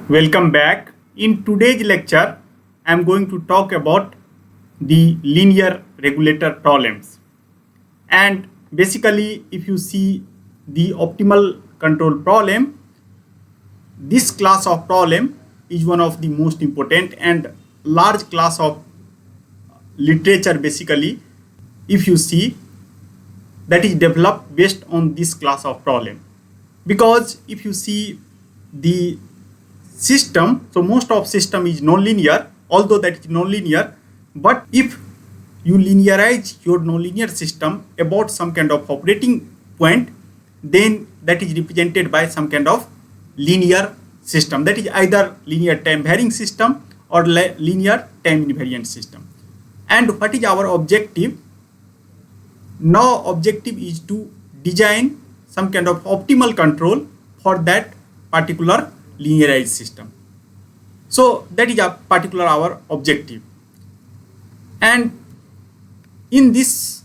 Welcome back. In today's lecture, I am going to talk about the linear regulator problems. And basically, if you see the optimal control problem, this class of problem is one of the most important and large class of literature basically, if you see, that is developed based on this class of problem. Because if you see the system, so most of system is non-linear, although that is non-linear, but if you linearize your non-linear system about some kind of operating point, then that is represented by some kind of linear system, that is either linear time varying system or linear time invariant system. And what is our objective? Now objective is to design some kind of optimal control for that particular linearized system. So that is a particular our objective. And in this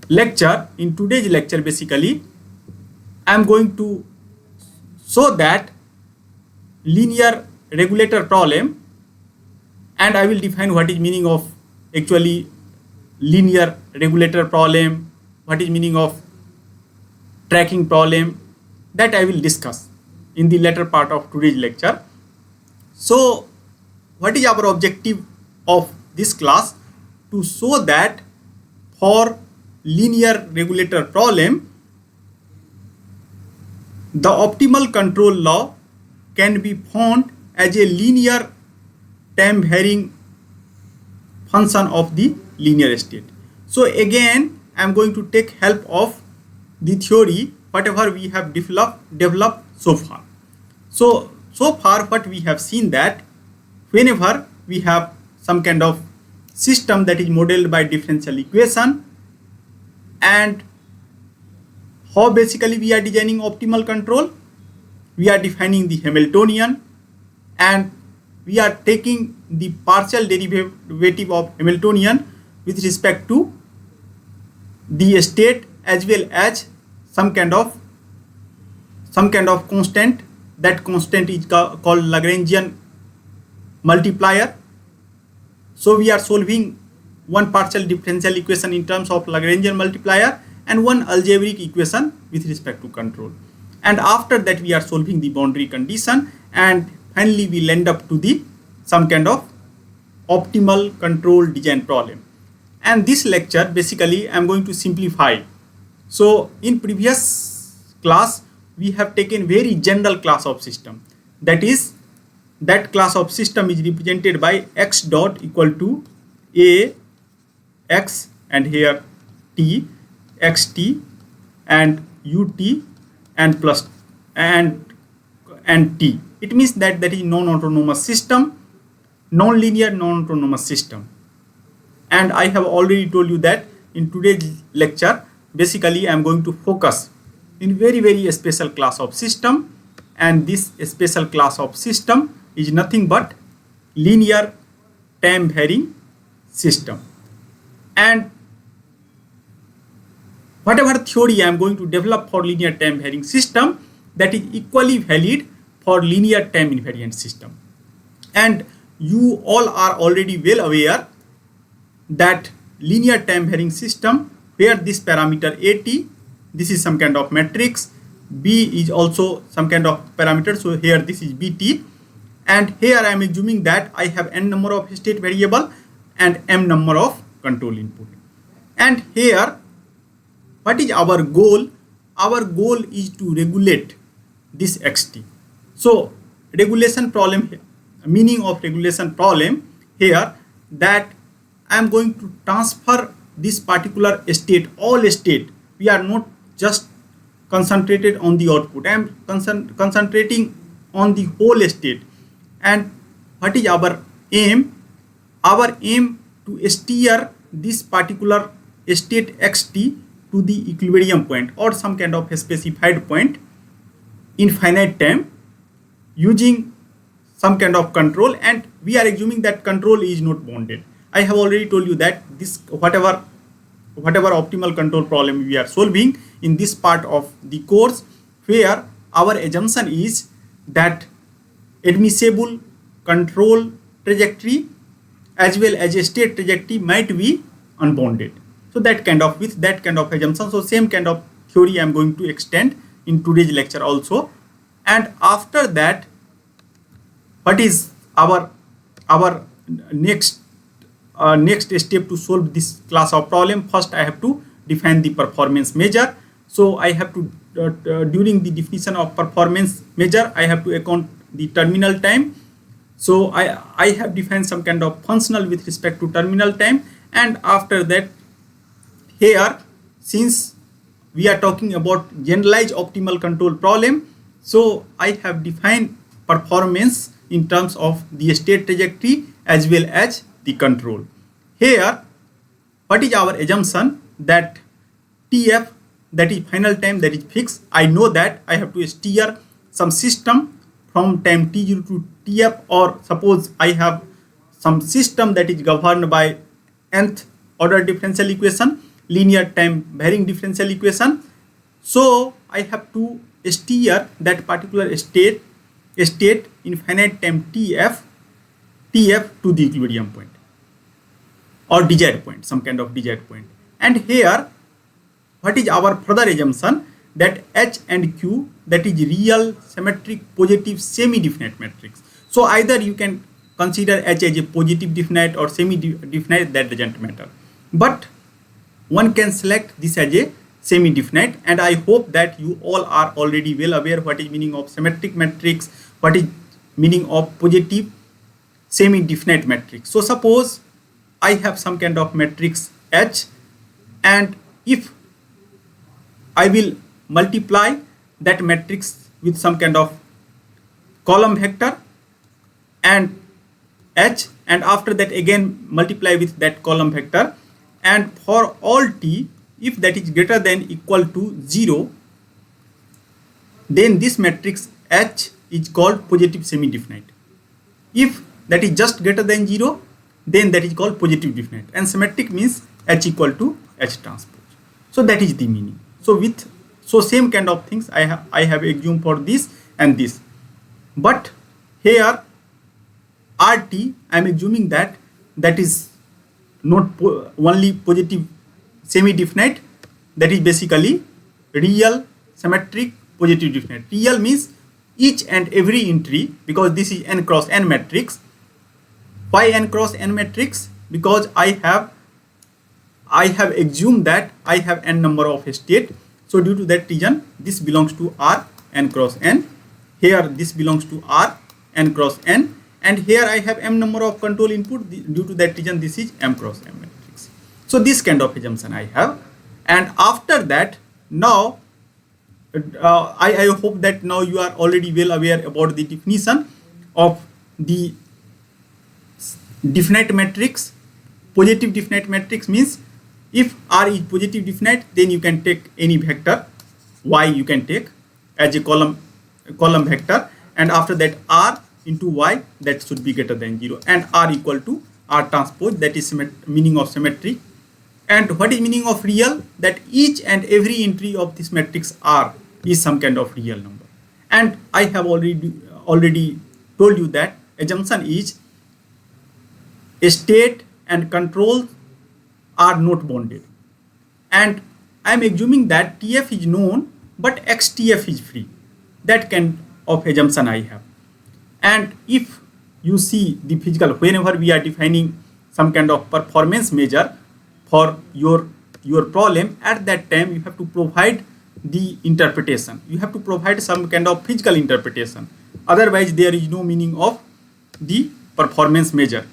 lecture, in today's lecture basically, I am going to show that linear regulator problem, and I will define what is meaning of actually linear regulator problem, what is meaning of tracking problem, that I will discuss in the later part of today's lecture. So what is our objective of this class? To show that for linear regulator problem, the optimal control law can be found as a linear time varying function of the linear state. So again, I am going to take help of the theory whatever we have developed so far. So far what we have seen that whenever we have some kind of system that is modeled by differential equation, and how basically we are designing optimal control, we are defining the Hamiltonian and we are taking the partial derivative of Hamiltonian with respect to the state as well as some kind of constant. That constant is called Lagrangian multiplier. So we are solving one partial differential equation in terms of Lagrangian multiplier and one algebraic equation with respect to control. And after that we are solving the boundary condition, and finally we'll end up to the some kind of optimal control design problem. And this lecture basically I am going to simplify. So in previous class we have taken very general class of system, that is that class of system is represented by x dot equal to a x and here t, xt and ut and plus and t. It means that is non-autonomous system, non-linear non-autonomous system. And I have already told you that in today's lecture basically I am going to focus in very special class of system, and this special class of system is nothing but linear time varying system. And whatever theory I am going to develop for linear time varying system, that is equally valid for linear time invariant system. And you all are already well aware that linear time varying system, where this parameter at, this is some kind of matrix, b is also some kind of parameter, so here this is bt, and here I am assuming that I have n number of state variable and m number of control input. And here what is our goal? Our goal is to regulate this xt. So regulation problem, meaning of regulation problem here, that I am going to transfer this particular state, all state. We are not just concentrated on the output, I am concentrating on the whole state. And what is our aim? Our aim to steer this particular state xt to the equilibrium point or some kind of a specified point in finite time using some kind of control, and we are assuming that control is not bounded. I have already told you that this whatever optimal control problem we are solving in this part of the course, where our assumption is that admissible control trajectory as well as a state trajectory might be unbounded. So that kind of, with that kind of assumption, so same kind of theory I am going to extend in today's lecture also. And after that, what is our next step to solve this class of problem? First, I have to define the performance measure. So I have to during the definition of performance measure, I have to account the terminal time. So I have defined some kind of functional with respect to terminal time, and after that, here, since we are talking about generalized optimal control problem, so I have defined performance in terms of the state trajectory as well as the control. Here, what is our assumption? That TF, that is final time, that is fixed. I know that I have to steer some system from time t0 to TF, or suppose I have some system that is governed by nth order differential equation, linear time varying differential equation. So I have to steer that particular state in finite time TF to the equilibrium point or desired point, some kind of desired point. And here, what is our further assumption? That H and Q, that is real, symmetric, positive, semi-definite matrix. So either you can consider H as a positive definite or semi-definite, that doesn't matter. But one can select this as a semi-definite, and I hope that you all are already well aware what is meaning of symmetric matrix, what is meaning of positive semi-definite matrix. So suppose I have some kind of matrix H, and if I will multiply that matrix with some kind of column vector and H, and after that again multiply with that column vector, and for all t, if that is greater than equal to 0, then this matrix H is called positive semi-definite. If that is just greater than 0, then that is called positive definite, and symmetric means H equal to H transpose. So that is the meaning. So same kind of things I have assumed for this and this, but here RT I am assuming that is not only positive semi-definite, that is basically real, symmetric, positive definite. Real means each and every entry, because this is n cross n matrix. Why n cross n matrix? Because I have assumed that I have n number of state. So due to that reason, this belongs to R n cross n. Here this belongs to R n cross n, and here I have m number of control input. Due to that reason, this is m cross m matrix. So this kind of assumption I have, and after that, now I hope that now you are already well aware about the definition of the definite matrix. Positive definite matrix means if R is positive definite, then you can take any vector y, you can take as a column vector, and after that R into y, that should be greater than 0, and R equal to R transpose, that is meaning of symmetry. And what is meaning of real? That each and every entry of this matrix R is some kind of real number. And I have already told you that assumption is state and control are not bounded, and I am assuming that TF is known but XTF is free. That kind of assumption I have. And if you see the physical, whenever we are defining some kind of performance measure for your problem, at that time you have to provide the interpretation. You have to provide some kind of physical interpretation. Otherwise, there is no meaning of the performance measure.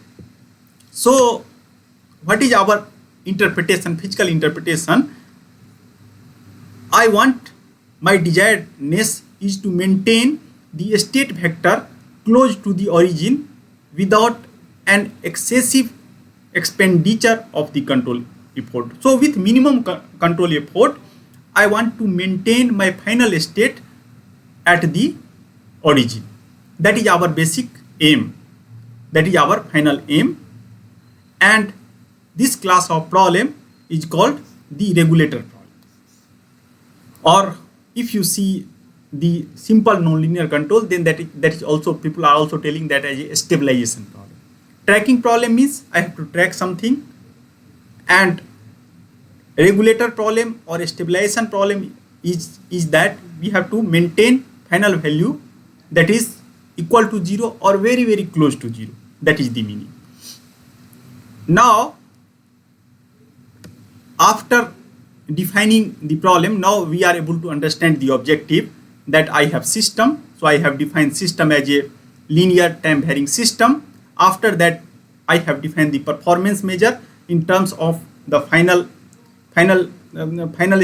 So, what is our interpretation, physical interpretation? I want my desiredness is to maintain the state vector close to the origin without an excessive expenditure of the control effort. So with minimum control effort, I want to maintain my final state at the origin. That is our basic aim. That is our final aim. And this class of problem is called the regulator problem. Or if you see the simple nonlinear control, then that is also, people are also telling that as a stabilization problem. Tracking problem means I have to track something, and regulator problem or a stabilization problem is that we have to maintain final value that is equal to 0 or very, very close to 0. That is the meaning. Now, after defining the problem, now we are able to understand the objective, that I have system. So I have defined system as a linear time varying system. After that, I have defined the performance measure in terms of the final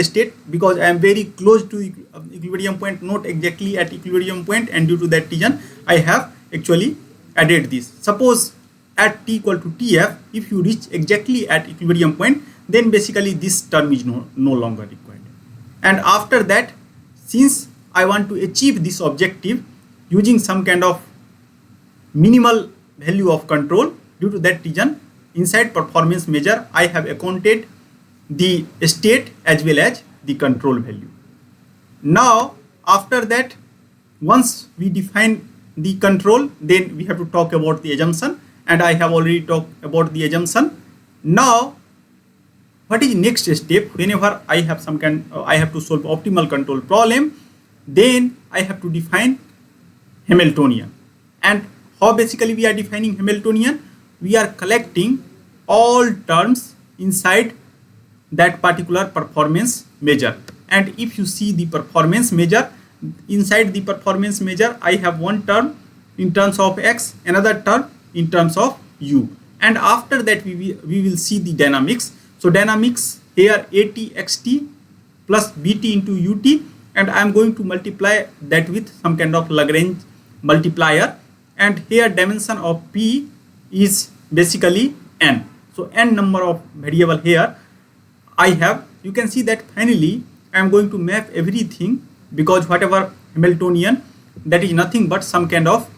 state, because I am very close to equilibrium point, not exactly at equilibrium point, and due to that reason I have actually added this. Suppose at t equal to tf, if you reach exactly at equilibrium point, then basically this term is no longer required. And after that, since I want to achieve this objective using some kind of minimal value of control, due to that reason, inside performance measure I have accounted the state as well as the control value. Now, after that, once we define the control, then we have to talk about the assumption, and I have already talked about the assumption. Now, what is next step? Whenever I have I have to solve optimal control problem, then I have to define Hamiltonian. And how basically we are defining Hamiltonian? We are collecting all terms inside that particular performance measure. And if you see the performance measure, inside the performance measure I have one term in terms of x, another term in terms of u, and after that we will see the dynamics. So dynamics here, at xt plus bt into ut, and I am going to multiply that with some kind of Lagrange multiplier, and here dimension of p is basically n. So n number of variable here I have. You can see that finally I am going to map everything, because whatever Hamiltonian, that is nothing but some kind of,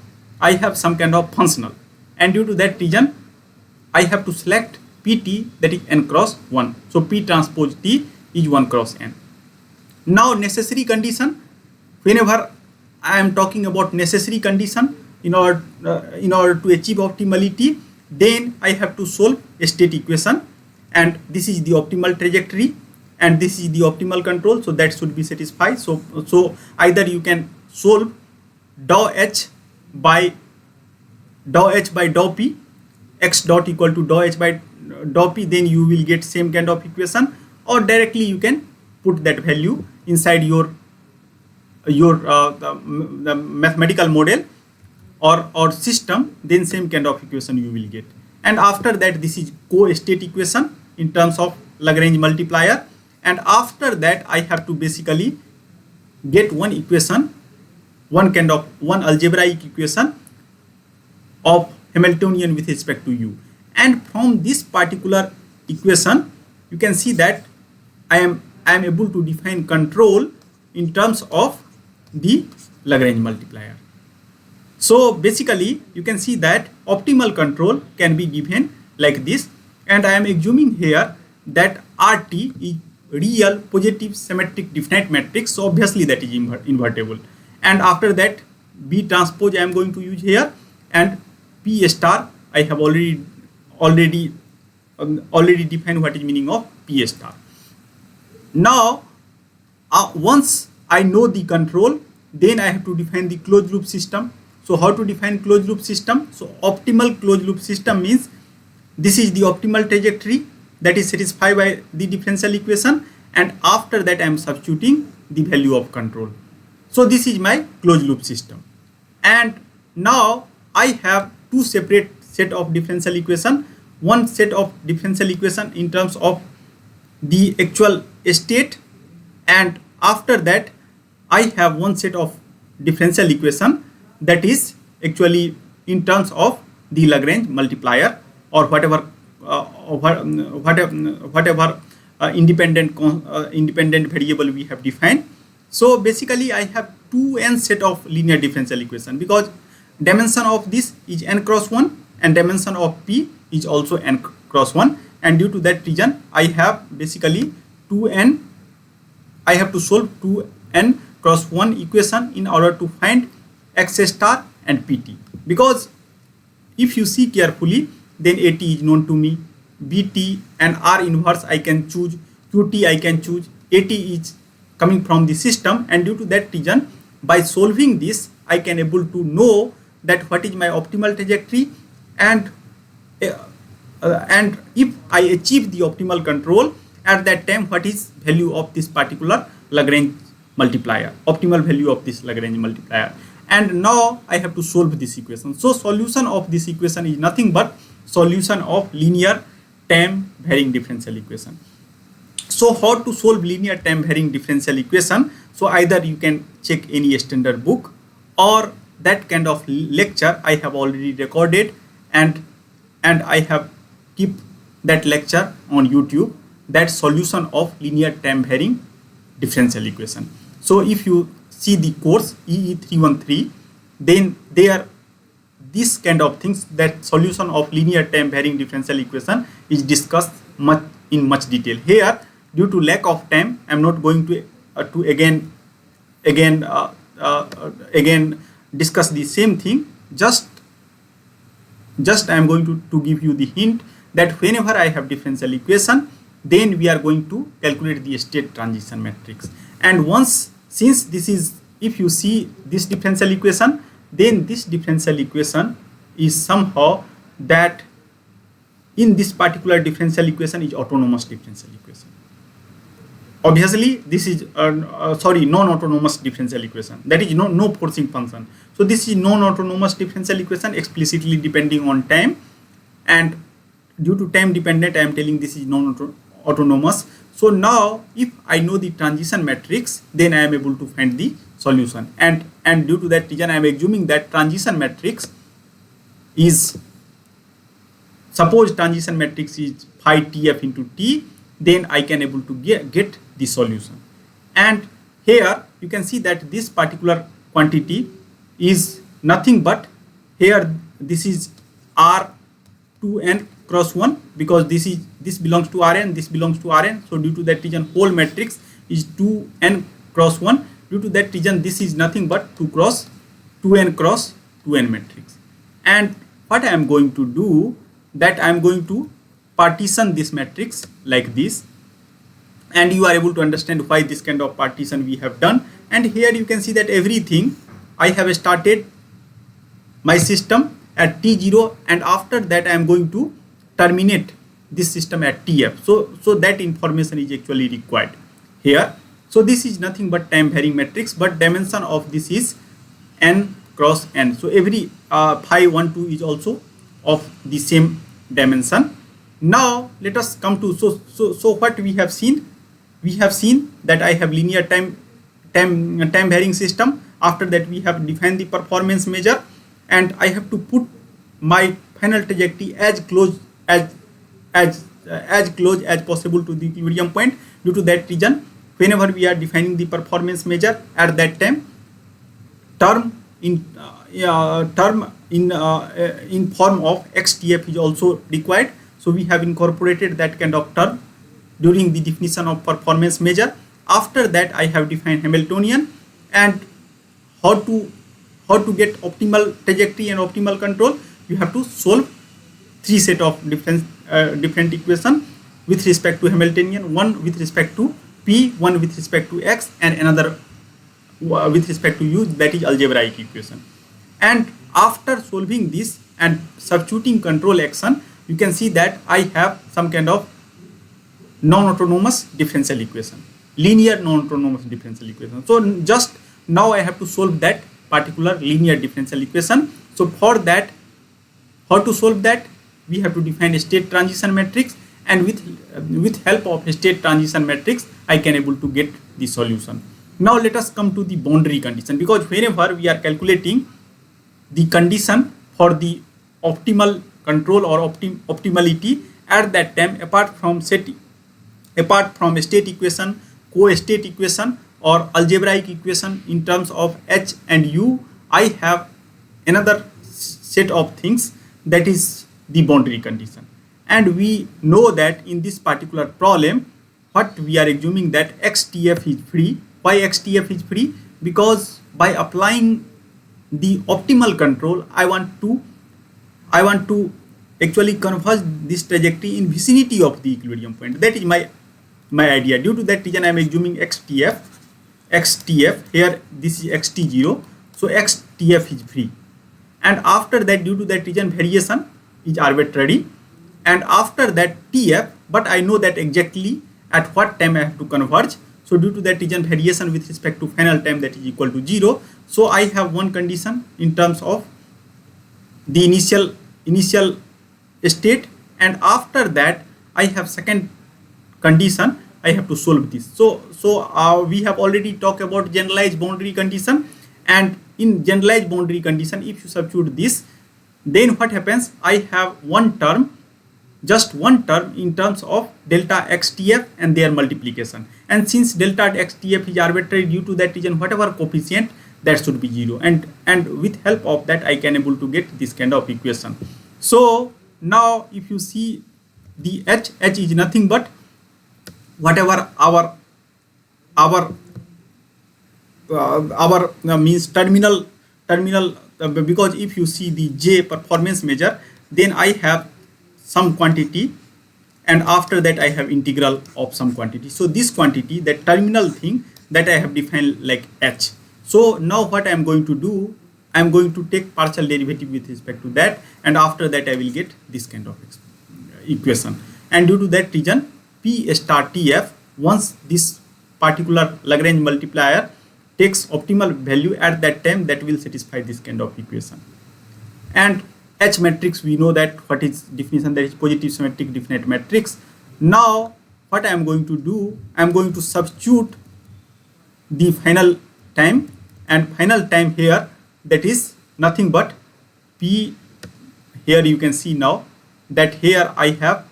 I have some kind of functional, and due to that reason I have to select pt, that is n cross 1. So p transpose t is 1 cross n. Now necessary condition, whenever I am talking about necessary condition in order to achieve optimality, then I have to solve a state equation, and this is the optimal trajectory and this is the optimal control, so that should be satisfied. So either you can solve dou h by dou p, x dot equal to dou h by dou p, then you will get same kind of equation, or directly you can put that value inside your the mathematical model or system, then same kind of equation you will get. And after that, this is co-state equation in terms of Lagrange multiplier, and after that I have to basically get one equation, one algebraic equation of Hamiltonian with respect to u. And from this particular equation you can see that I am able to define control in terms of the Lagrange multiplier. So basically you can see that optimal control can be given like this, and I am assuming here that RT is real positive symmetric definite matrix, so obviously that is invertible. And after that B transpose I am going to use here, and P star I have already defined what is meaning of P star. Now once I know the control, then I have to define the closed loop system. So how to define closed loop system? So optimal closed loop system means this is the optimal trajectory that is satisfied by the differential equation, and after that I am substituting the value of control. So this is my closed loop system. And now I have two separate set of differential equation. One set of differential equation in terms of the actual state, and after that I have one set of differential equation that is actually in terms of the Lagrange multiplier, or whatever independent variable we have defined. So basically I have 2n set of linear differential equation, because dimension of this is n cross 1 and dimension of p is also n cross 1, and due to that reason I have basically 2n, I have to solve 2n cross 1 equation in order to find x star and pt, because if you see carefully, then AT is known to me, BT and R inverse I can choose, QT I can choose, AT is coming from the system, and due to that reason, by solving this, I can able to know that what is my optimal trajectory, and if I achieve the optimal control at that time, what is value of this particular Lagrange multiplier, optimal value of this Lagrange multiplier. And now I have to solve this equation. So solution of this equation is nothing but solution of linear time varying differential equation. So how to solve linear time varying differential equation? So either you can check any standard book, or that kind of lecture I have already recorded, and I have keep that lecture on YouTube, that solution of linear time varying differential equation. So if you see the course EE313, then there this kind of things, that solution of linear time varying differential equation is discussed in much detail. Here, due to lack of time, I am not going to again discuss the same thing. Just I am going to give you the hint that whenever I have differential equation, then we are going to calculate the state transition matrix. And once, since this is, if you see this differential equation, then this differential equation is somehow that in this particular differential equation is autonomous differential equation. Obviously, this is non-autonomous differential equation. That is no forcing function. So this is non-autonomous differential equation explicitly depending on time, and due to time dependent, I am telling this is non-autonomous. So now, if I know the transition matrix, then I am able to find the solution. And due to that reason, I am assuming that transition matrix is, suppose transition matrix is phi tf into t, then I can able to get the solution. And here you can see that this particular quantity is nothing but, here this is R2n cross 1, because this belongs to Rn, this belongs to Rn. So due to that reason, whole matrix is 2n cross 1. Due to that reason, this is nothing but 2n cross 2n matrix. And what I am going to do, that I am going to partition this matrix like this, and you are able to understand why this kind of partition we have done. And here you can see that everything, I have started my system at t0, and after that I am going to terminate this system at tf. So that information is actually required here. So this is nothing but time varying matrix, but dimension of this is n cross n. So every phi 1 2 is also of the same dimension. Now let us come to, so what we have seen. We have seen that I have linear time varying system. After that, we have defined the performance measure, and I have to put my final trajectory as close as possible to the equilibrium point. Due to that reason, whenever we are defining the performance measure, at that time, term in form of xtf is also required. So we have incorporated that kind of term during the definition of performance measure. After that, I have defined Hamiltonian, and how to get optimal trajectory and optimal control. You have to solve 3 set of different equation with respect to Hamiltonian, one with respect to p, one with respect to x, and another with respect to u, that is algebraic equation. And after solving this and substituting control action, you can see that I have some kind of non-autonomous differential equation, linear non-autonomous differential equation. So just now I have to solve that particular linear differential equation. So for that, how to solve that? We have to define a state transition matrix, and with help of a state transition matrix, I can able to get the solution. Now let us come to the boundary condition, because whenever we are calculating the condition for the optimal control or optimality, at that time, apart from state equation, co-state equation, or algebraic equation in terms of h and u, I have another set of things, that is the boundary condition. And we know that in this particular problem, what we are assuming that xtf is free. Why xtf is free? because by applying the optimal control, I want to actually converge this trajectory in vicinity of the equilibrium point. That is my idea. Due to that reason, I am assuming xtf here. This is xt0, so xtf is free, and after that, due to that reason, variation is arbitrary, and after that tf, but I know that exactly at what time I have to converge. So due to that reason, variation with respect to final time, that is equal to 0. So I have one condition in terms of the initial state, and after that I have second condition. I have to solve this. So we have already talked about generalized boundary condition, and in generalized boundary condition, if you substitute this, then what happens? I have one term, just one term in terms of delta xtf and their multiplication, and since delta xtf is arbitrary, due to that reason, whatever coefficient, that should be 0, and with help of that I can able to get this kind of equation. So now if you see the h is nothing but whatever our means terminal, because if you see the j performance measure, then I have some quantity, and after that I have integral of some quantity. So this quantity, that terminal thing, that I have defined like h. So now what I am going to do, I am going to take partial derivative with respect to that, and after that I will get this kind of equation. And due to that reason, P star Tf, once this particular Lagrange multiplier takes optimal value at that time, that will satisfy this kind of equation. And H matrix, we know that what is definition, that is positive symmetric definite matrix. Now what I am going to do, I am going to substitute the final time, and final time here, that is nothing but P. Here you can see now that here I have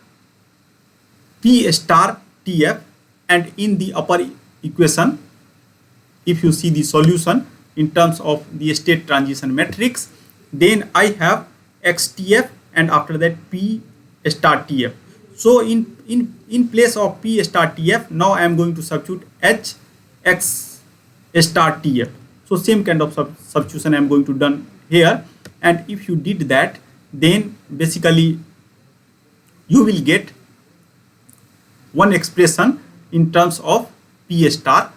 P star Tf, and in the upper equation, if you see the solution in terms of the state transition matrix, then I have xtf, and after that P star Tf. So in place of P star Tf, now I am going to substitute H x star Tf. So same kind of substitution I am going to done here, and if you did that, then basically you will get one expression in terms of P star,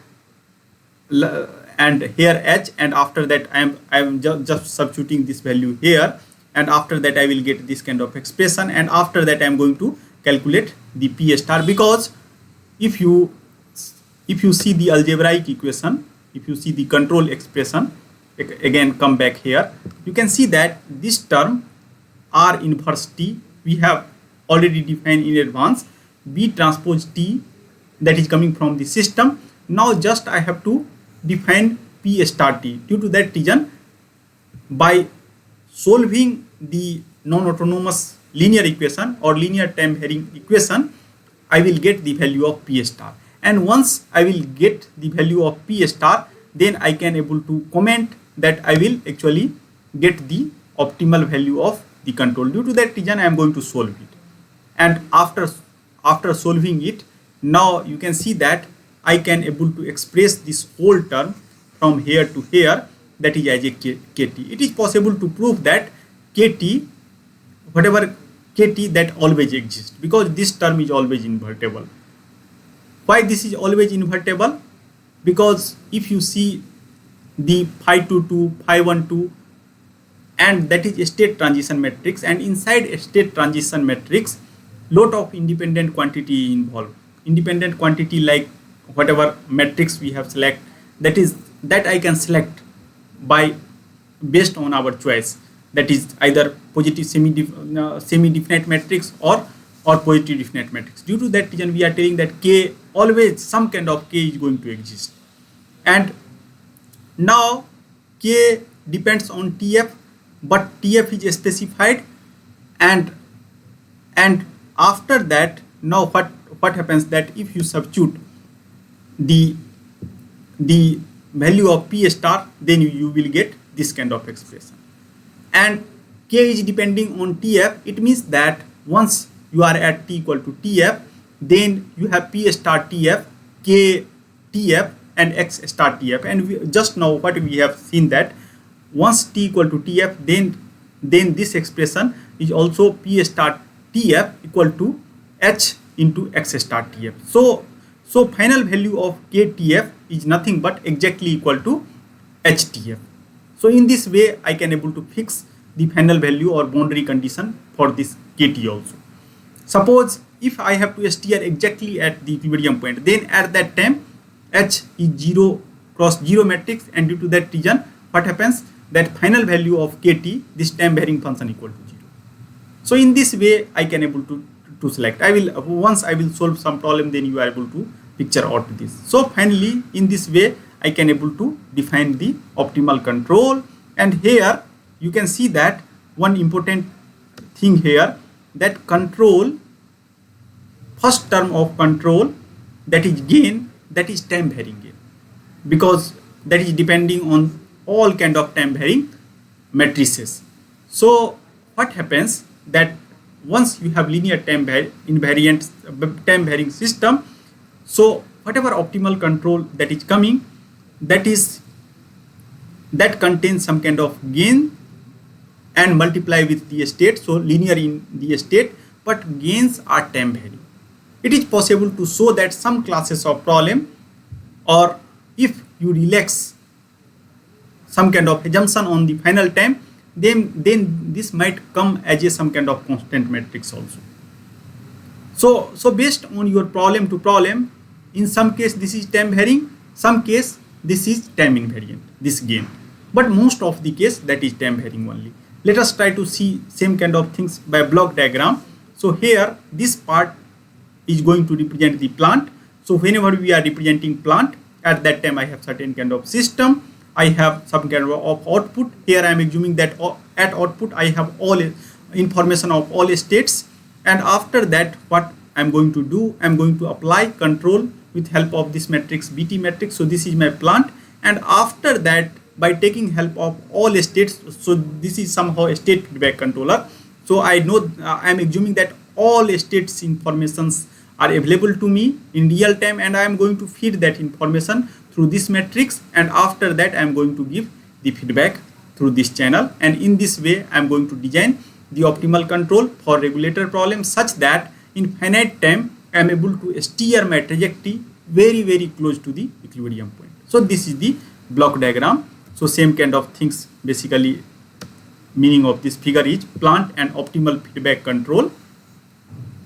and here H, and after that I am just substituting this value here, and after that I will get this kind of expression, and after that I am going to calculate the P star, because if you see the algebraic equation, if you see the control expression, again come back here, you can see that this term R inverse T we have already defined in advance, B transpose T, that is coming from the system. Now just I have to define P star T. Due to that reason, by solving the non-autonomous linear equation or linear time varying equation, I will get the value of P star, and once I will get the value of P star, then I can able to comment that I will actually get the optimal value of the control. Due to that reason, I am going to solve it, and after solving it, now you can see that I can able to express this whole term from here to here, that is as a kt. It is possible to prove that kt, whatever kt, that always exists, because this term is always invertible. Why this is always invertible? Because if you see the phi 22, phi 12, and that is a state transition matrix, and inside a state transition matrix, lot of independent quantity involved. Independent quantity like whatever matrix we have select, that I can select by based on our choice, that is either positive semi-definite matrix or positive definite matrix. Due to that reason, we are telling that K, always some kind of K is going to exist, and now K depends on Tf, but Tf is specified, and after that, now what happens, that if you substitute the value of P star, then you will get this kind of expression. And K is depending on Tf. It means that once you are at T equal to Tf, then you have P star Tf, K Tf, and x star tf. And just now what we have seen that once t equal to tf, then this expression is also p star tf equal to h into x star tf. So final value of ktf is nothing but exactly equal to htf. So in this way I can able to fix the final value or boundary condition for this kt also. Suppose if I have to steer exactly at the equilibrium point, then at that time h is 0 cross 0 matrix, and due to that reason what happens, that final value of kt, this time varying function equal to 0. So in this way I can able to select. Once I will solve some problem, then you are able to picture out this. So finally in this way I can able to define the optimal control. And here you can see that one important thing here, that control, first term of control, that is gain, that is time varying gain, because that is depending on all kind of time varying matrices. So what happens, that once you have linear time invariant time varying system, so whatever optimal control that is coming, that contains some kind of gain and multiply with the state, so linear in the state, but gains are time varying. It is possible to show that some classes of problem, or if you relax some kind of assumption on the final time, then this might come as some kind of constant matrix also. So based on your problem to problem, in some case this is time varying, some case this is time invariant, this gain, but most of the case that is time varying only. Let us try to see same kind of things by block diagram. So here this part is going to represent the plant. So whenever we are representing plant, at that time I have certain kind of system, I have some kind of output. Here I am assuming that at output I have all information of all states, and after that what I am going to do, I am going to apply control with help of this matrix, BT matrix. So this is my plant, and after that by taking help of all states, so this is somehow a state feedback controller. So I know I am assuming that all states informations are available to me in real time, and I am going to feed that information through this matrix, and after that I am going to give the feedback through this channel. And in this way I am going to design the optimal control for regulator problem, such that in finite time I am able to steer my trajectory very close to the equilibrium point. So this is the block diagram. So same kind of things, basically meaning of this figure is plant and optimal feedback control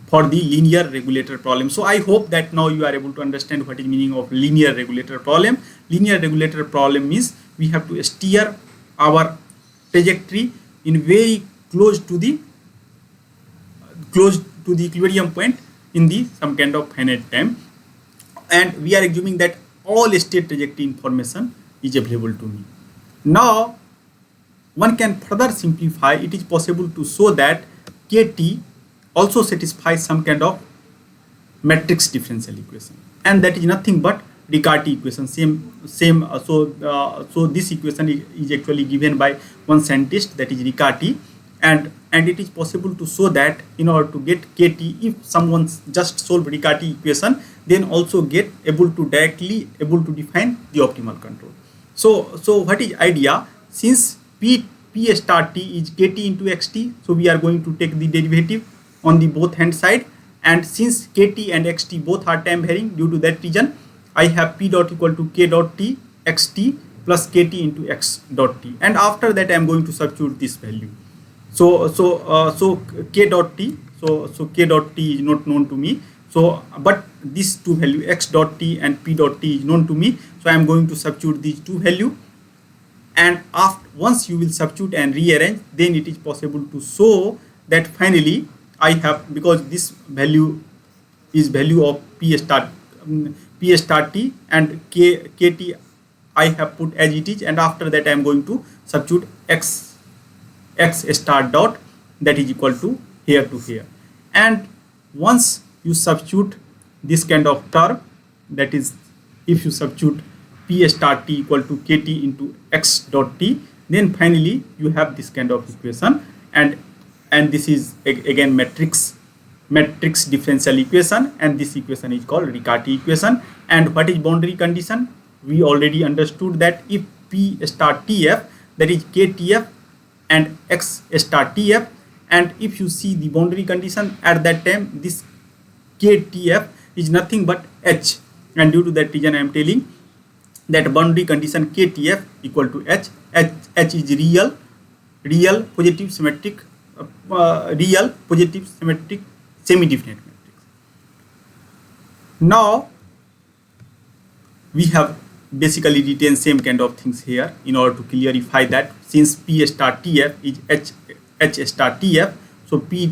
for the linear regulator problem. So I hope that now you are able to understand what is meaning of linear regulator problem. Linear regulator problem means we have to steer our trajectory in very close to the equilibrium point in the some kind of finite time, and we are assuming that all state trajectory information is available to me. Now one can further simplify. It is possible to show that kt also satisfies some kind of matrix differential equation, and that is nothing but Riccati equation. So this equation is actually given by one scientist, that is Riccati, and it is possible to show that in order to get kt, if someone just solve Riccati equation, then also get able to directly able to define the optimal control. So what is idea? Since p star t is kt into xt, so we are going to take the derivative on the both hand side, and since kt and xt both are time varying, due to that reason I have p dot equal to k dot t xt plus kt into x dot t, and after that I am going to substitute this value. So k dot t, so k dot t is not known to me, so but these two value x dot t and p dot t is known to me, so I am going to substitute these two value, and once you will substitute and rearrange, then it is possible to show that finally I have, because this value is value of p star t and kt I have put as it is, and after that I am going to substitute x star dot, that is equal to here to here. And once you substitute this kind of term, that is if you substitute p star t equal to kt into x dot t, then finally you have this kind of equation, and this is again matrix differential equation, and this equation is called Riccati equation. And what is boundary condition? we already understood that if P star Tf, that is KTf and X star Tf, and if you see the boundary condition at that time, this KTf is nothing but H, and due to that reason I am telling that boundary condition KTF equal to H. H is real positive symmetric semi-definite matrix. Now we have basically written same kind of things here in order to clarify that since P star Tf is H star Tf, so P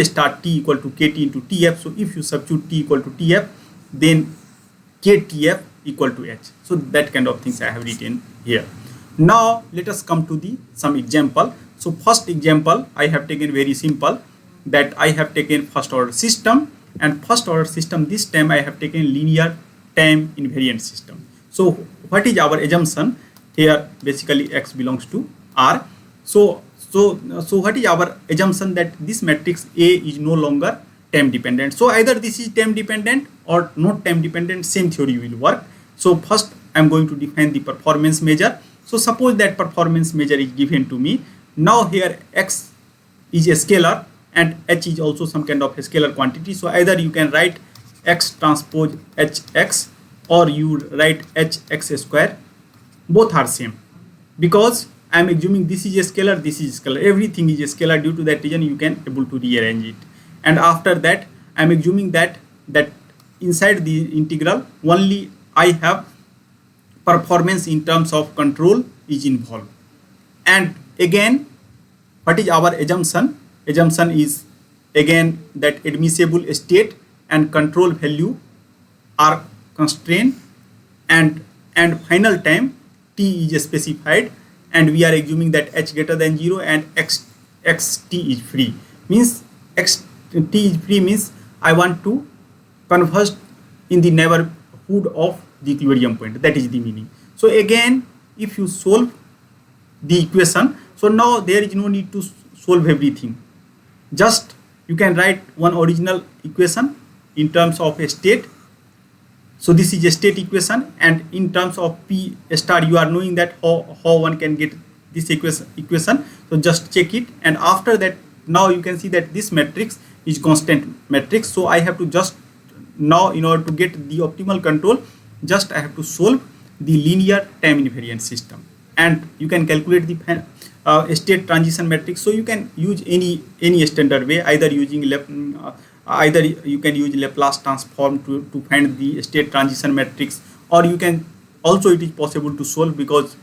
star T equal to KT into Tf. So if you substitute T equal to Tf, then KTF equal to H. So that kind of things I have written here. Now let us come to some example. So first example I have taken very simple, that I have taken first order system, and first order system this time I have taken linear time invariant system. So what is our assumption here? Basically X belongs to R. So what is our assumption? That this matrix A is no longer time dependent. So either this is time dependent or not time dependent, same theory will work. So first I am going to define the performance measure. So suppose that performance measure is given to me. Now here X is a scalar and H is also some kind of a scalar quantity. So either you can write X transpose HX or you write HX square. Both are same, because I am assuming this is a scalar, this is a scalar, everything is a scalar. Due to that reason you can able to rearrange it. And after that I am assuming that inside the integral only I have performance in terms of control is involved. And again, what is our assumption? Assumption is again that admissible state and control value are constrained, and final time t is specified, and we are assuming that h greater than 0 and xt is free. Means xt is free means I want to converge in the neighborhood of the equilibrium point. That is the meaning. So again, if you solve the equation, so now there is no need to solve everything. Just you can write one original equation in terms of a state. So this is a state equation, and in terms of P star you are knowing that how one can get this equation. So just check it, and after that now you can see that this matrix is constant matrix. So I have to just now, in order to get the optimal control, just I have to solve the linear time invariant system, and you can calculate the state transition matrix. So you can use any standard way, either using either you can use Laplace transform to find the state transition matrix, or you can also, it is possible to solve because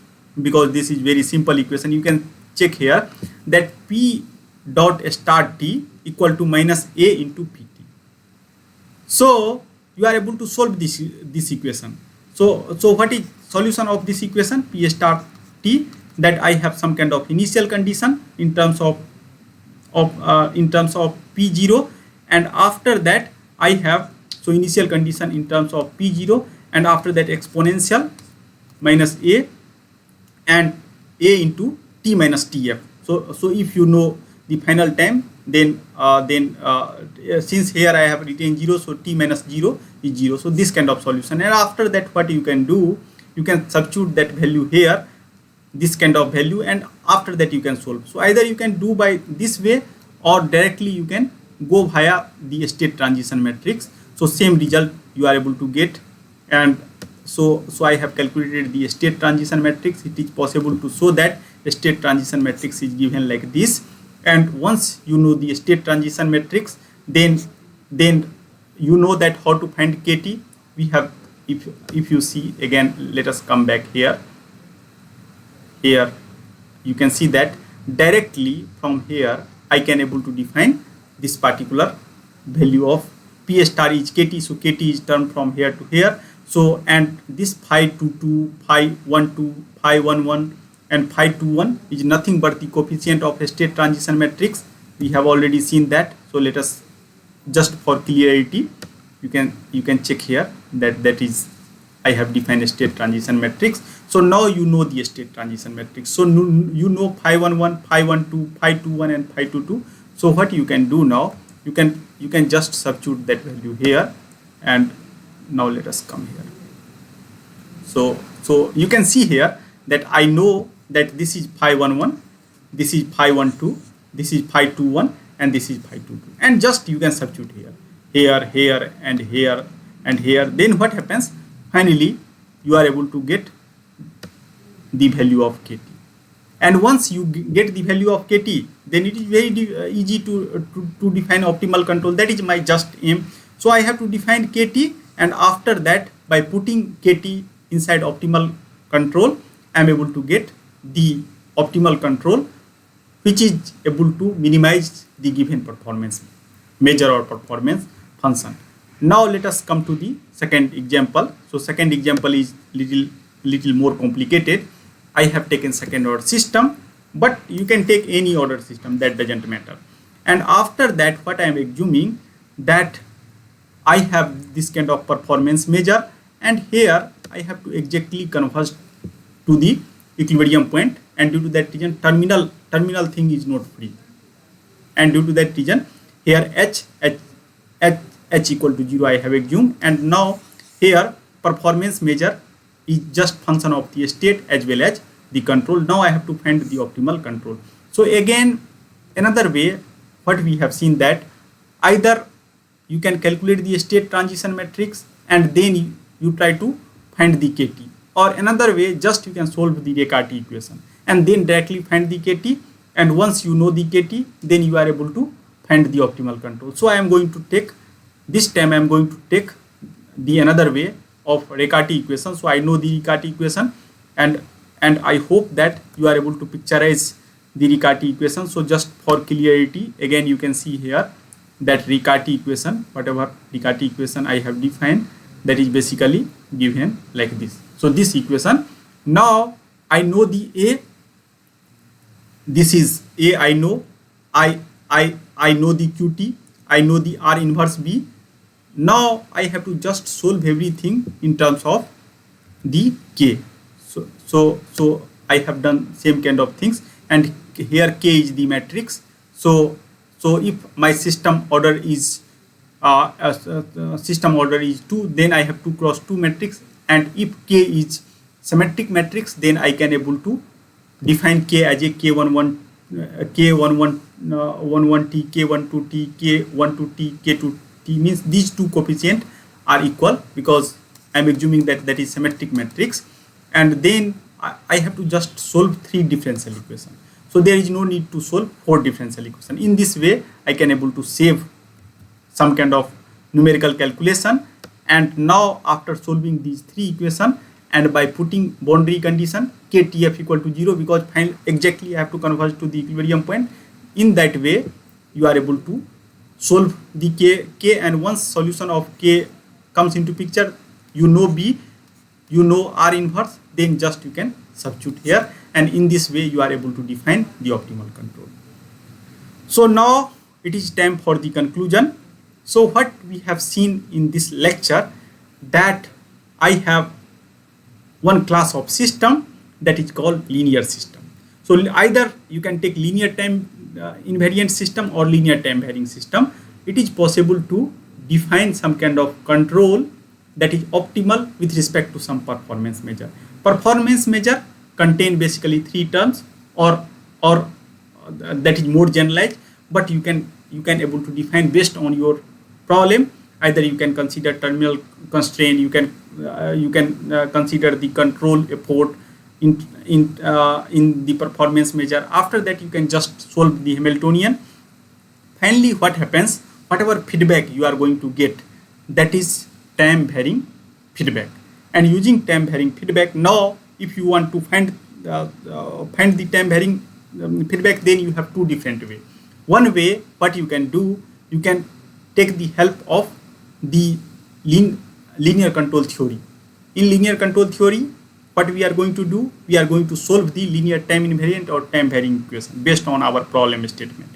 this is very simple equation. You can check here that P dot star t equal to minus a into pt. So you are able to solve this equation. So what is solution of this equation? P star t, that I have some kind of initial condition in terms of p0, and after that I have initial condition in terms of p0, and after that exponential minus a and a into t minus tf. So if you know the final time, then since here I have written 0, so t minus 0 is 0. So this kind of solution, and after that what you can do, you can substitute that value here, this kind of value, and after that you can solve. So either you can do by this way, or directly you can go via the state transition matrix. So same result you are able to get. And so I have calculated the state transition matrix. It is possible to show that the state transition matrix is given like this. And once you know the state transition matrix, then you know that how to find kt. We have, if you see again, let us come back here. Here you can see that directly from here I can able to define this particular value of p star is kt. So kt is turned from here to here. So, and this phi 22, phi 12, phi 11 and phi 21 is nothing but the coefficient of a state transition matrix. We have already seen that. So let us, just for clarity, you can check here that is, I have defined a state transition matrix. So now you know the state transition matrix. So you know phi 11, phi 12, phi 21 and phi 22. So what you can do now, you can just substitute that value here, and now let us come here. So you can see here that I know that this is phi 11, this is phi 12, this is phi 21, and this is phi 22, and just you can substitute here, and here, and here. Then what happens? Finally, you are able to get the value of kt. And once you get the value of kt, then it is very easy to define optimal control. That is my just aim. So I have to define kt, and after that, by putting kt inside optimal control, I am able to get the optimal control, which is able to minimize the given performance measure or performance function. Now let us come to the second example. So second example is little more complicated. I have taken second order system, but you can take any order system, that doesn't matter. And after that, what I am assuming that I have this kind of performance measure, and here I have to exactly converge to the equilibrium point, and due to that reason terminal thing is not free, and due to that reason here h equal to 0 I have assumed. And now here performance measure is just function of the state as well as the control. Now I have to find the optimal control. So again, another way, what we have seen that either you can calculate the state transition matrix and then you try to find the kt, or another way, just you can solve the Rekati equation and then directly find the kt, and once you know the kt, then you are able to find the optimal control. So I am going to take this time, I am going to take the another way of Rekati equation. So I know the Rekati equation, and I hope that you are able to picturize the Rekati equation. So just for clarity, again you can see here that Rekati equation, whatever Rekati equation I have defined, that is basically given like this. So this equation, now I know the A, this is A, I know, I know the qt, I know the R inverse B. Now I have to just solve everything in terms of the k. So I have done same kind of things, and here k is the matrix. So if my system order is 2, then I have to cross 2 matrix, and if k is symmetric matrix, then I can able to define k as a k11 k11 11t, k12t, k12t, k2t, means these two coefficients are equal, because I am assuming that that is symmetric matrix, and then I have to just solve 3 differential equations. So there is no need to solve 4 differential equations. In this way, I can able to save some kind of numerical calculation. And now after solving these 3 equations and by putting boundary condition ktf equal to 0, because exactly I have to converge to the equilibrium point, in that way you are able to solve the k, and once solution of k comes into picture, you know B, you know R inverse, then just you can substitute here, and in this way you are able to define the optimal control. So now it is time for the conclusion. So what we have seen in this lecture, that I have one class of system that is called linear system. So either you can take linear time invariant system or linear time varying system. It is possible to define some kind of control that is optimal with respect to some performance measure. Performance measure contain basically 3 terms, or that is more generalized, but you can able to define based on your problem. Either you can consider terminal constraint, you can consider the control effort in the performance measure. After that, you can just solve the Hamiltonian. Finally, what happens? Whatever feedback you are going to get, that is time varying feedback. And using time varying feedback, now if you want to find the time varying feedback, then you have 2 different ways. One way, what you can do, you can take the help of the linear control theory. In linear control theory, what we are going to do, we are going to solve the linear time invariant or time varying equation based on our problem statement,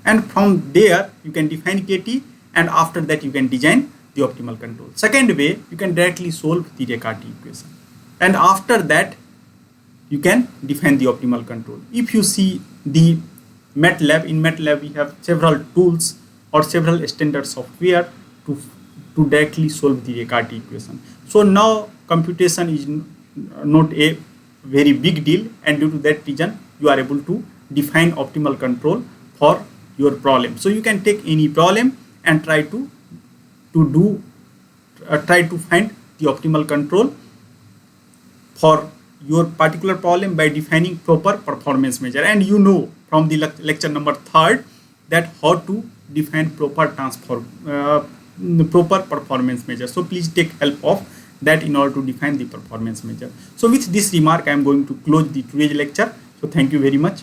and from there you can define kt, and after that you can design the optimal control. Second way, you can directly solve the Rekati equation, and after that you can define the optimal control. If you see the MATLAB, in MATLAB we have several tools or several standard software to directly solve the Rekati equation. So now computation is not a very big deal, and due to that reason you are able to define optimal control for your problem. So you can take any problem and try to find the optimal control for your particular problem by defining proper performance measure. And you know from the lecture number 3 that how to define proper performance measure. So please take help of that in order to define the performance measure. So with this remark, I am going to close the today's lecture. So thank you very much.